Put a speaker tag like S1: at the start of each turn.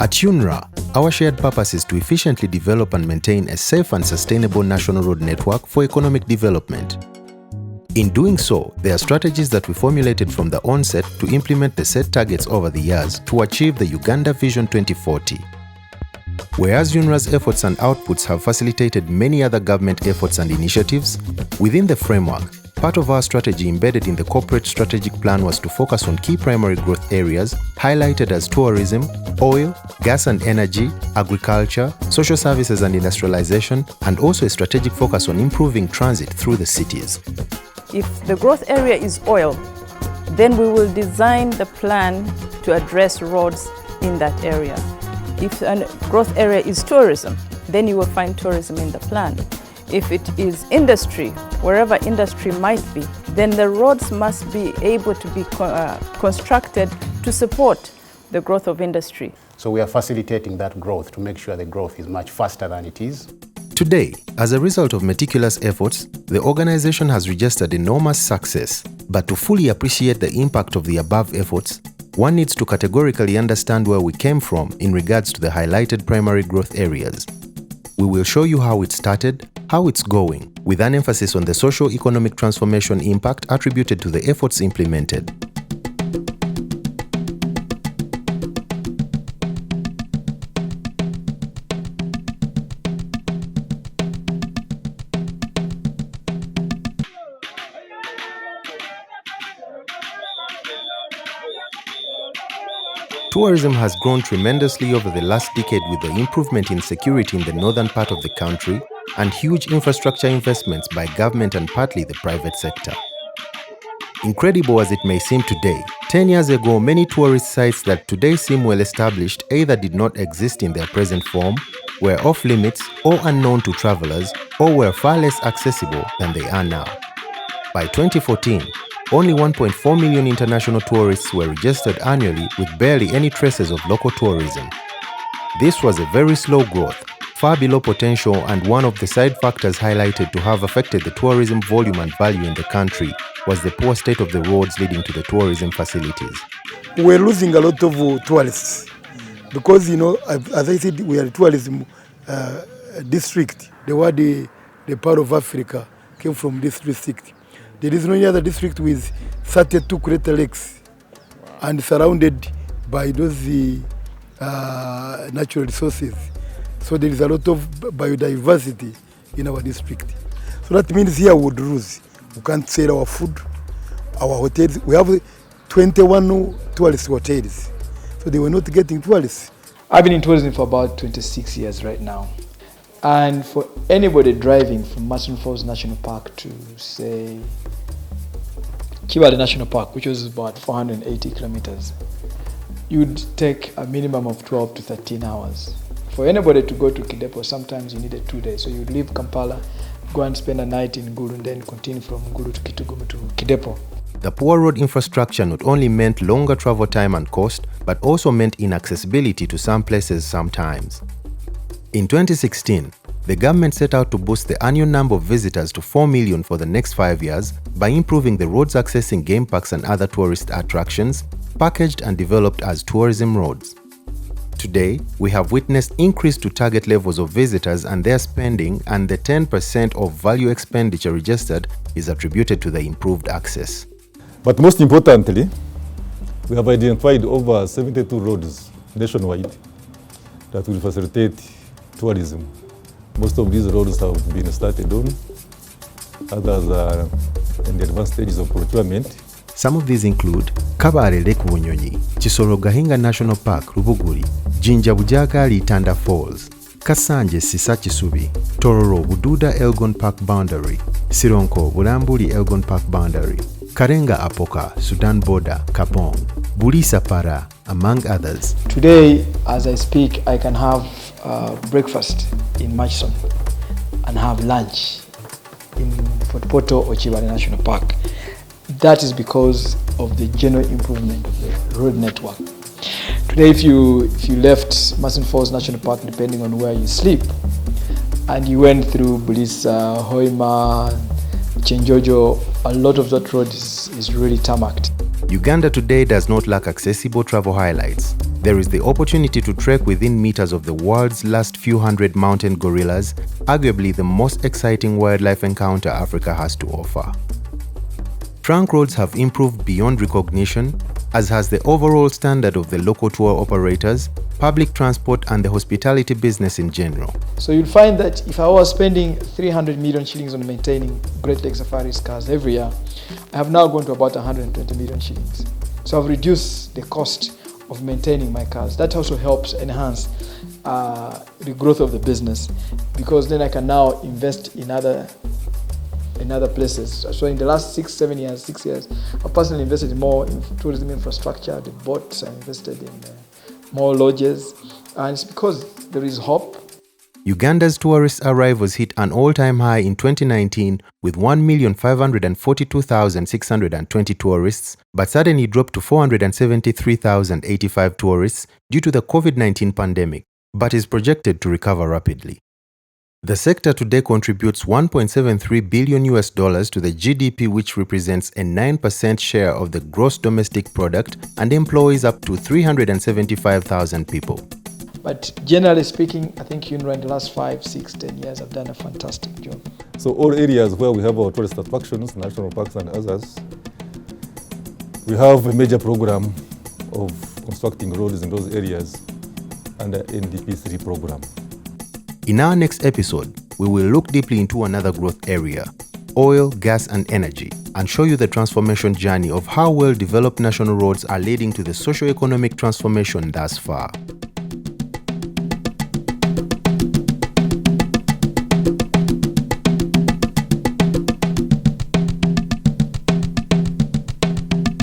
S1: At UNRA, our shared purpose is to efficiently develop and maintain a safe and sustainable national road network for economic development. In doing so, there are strategies that we formulated from the onset to implement the set targets over the years to achieve the Uganda Vision 2040. Whereas UNRA's efforts and outputs have facilitated many other government efforts and initiatives, within the framework, part of our strategy embedded in the corporate strategic plan was to focus on key primary growth areas highlighted as tourism, oil, gas and energy, agriculture, social services and industrialization, and also a strategic focus on improving transit through the cities.
S2: If the growth area is oil, then we will design the plan to address roads in that area. If a growth area is tourism, then you will find tourism in the plan. If it is industry, wherever industry might be, then the roads must be able to be constructed to support the growth of industry.
S3: So we are facilitating that growth to make sure the growth is much faster than it is.
S1: Today, as a result of meticulous efforts, the organization has registered enormous success. But to fully appreciate the impact of the above efforts, one needs to categorically understand where we came from in regards to the highlighted primary growth areas. We will show you how it started, how it's going, with an emphasis on the socio-economic transformation impact attributed to the efforts implemented. Tourism has grown tremendously over the last decade with the improvement in security in the northern part of the country and huge infrastructure investments by government and partly the private sector. Incredible as it may seem today, 10 years ago many tourist sites that today seem well established either did not exist in their present form, were off limits or unknown to travelers, or were far less accessible than they are now. By 2014, only 1.4 million international tourists were registered annually with barely any traces of local tourism. This was a very slow growth, far below potential, and one of the side factors highlighted to have affected the tourism volume and value in the country was the poor state of the roads leading to the tourism facilities.
S4: We're losing a lot of tourists because, as I said, we are a tourism district. The part of Africa came from this district. There is no any other district with 32 crater lakes and surrounded by those natural resources. So there is a lot of biodiversity in our district. So that means here we would lose. We can't sell our food, our hotels. We have 21 tourist hotels. So they were not getting tourists.
S5: I've been in tourism for about 26 years right now. And for anybody driving from Muslim Falls National Park to, say, Kibale National Park, which was about 480 kilometers, you'd take a minimum of 12 to 13 hours. For anybody to go to Kidepo, sometimes you needed 2 days. So you'd leave Kampala, go and spend a night in Gulu, and then continue from Gulu to Kitgum to Kidepo.
S1: The poor road infrastructure not only meant longer travel time and cost, but also meant inaccessibility to some places sometimes. In 2016, the government set out to boost the annual number of visitors to 4 million for the next 5 years by improving the roads accessing game parks and other tourist attractions, packaged and developed as tourism roads. Today, we have witnessed increase to target levels of visitors and their spending, and the 10% of value expenditure registered is attributed to the improved access.
S6: But most importantly, we have identified over 72 roads nationwide that will facilitate tourism. Most of these roads have been started on, others are in the advanced stages of procurement.
S1: Some of these include Kabale Lake Bunyonyi, Kisoro Gahinga National Park Rubuguri, Jinja Bujagali Tanda Falls, Kasanje Sisa Kisubi, Tororo Bududa Elgon Park Boundary, Sironko Bulambuli Elgon Park Boundary, Karenga Apoka, Sudan Border, Kapong, Bulisa Para, among others.
S5: Today, as I speak, I can have breakfast in Murchison and have lunch in Fort Portal or Kibale National Park. That is because of the general improvement of the road network. Today, if you left Muslim Falls National Park, depending on where you sleep, and you went through Bulisa, Hoima, Chenjojo, a lot of that road is really tarmacked.
S1: Uganda today does not lack accessible travel highlights. There is the opportunity to trek within meters of the world's last few hundred mountain gorillas, arguably the most exciting wildlife encounter Africa has to offer. Trunk roads have improved beyond recognition, as has the overall standard of the local tour operators, public transport and the hospitality business in general.
S5: So you'll find that if I was spending 300 million shillings on maintaining Great Lake Safari's cars every year, I have now gone to about 120 million shillings. So I've reduced the cost of maintaining my cars. That also helps enhance the growth of the business, because then I can now invest in other places. So in the last 6 years, I've personally invested more in tourism infrastructure, the boats, I invested in more lodges, and it's because there is hope.
S1: Uganda's tourist arrivals hit an all-time high in 2019 with 1,542,620 tourists, but suddenly dropped to 473,085 tourists due to the COVID-19 pandemic, but is projected to recover rapidly. The sector today contributes $1.73 billion to the GDP, which represents a 9% share of the gross domestic product and employs up to 375,000 people.
S5: But generally speaking, I think UNRA in the last 5, 6, 10 years have done a fantastic job.
S6: So all areas where we have our tourist attractions, national parks and others, we have a major program of constructing roads in those areas under NDP3 program.
S1: In our next episode, we will look deeply into another growth area, oil, gas and energy, and show you the transformation journey of how well-developed national roads are leading to the socio-economic transformation thus far.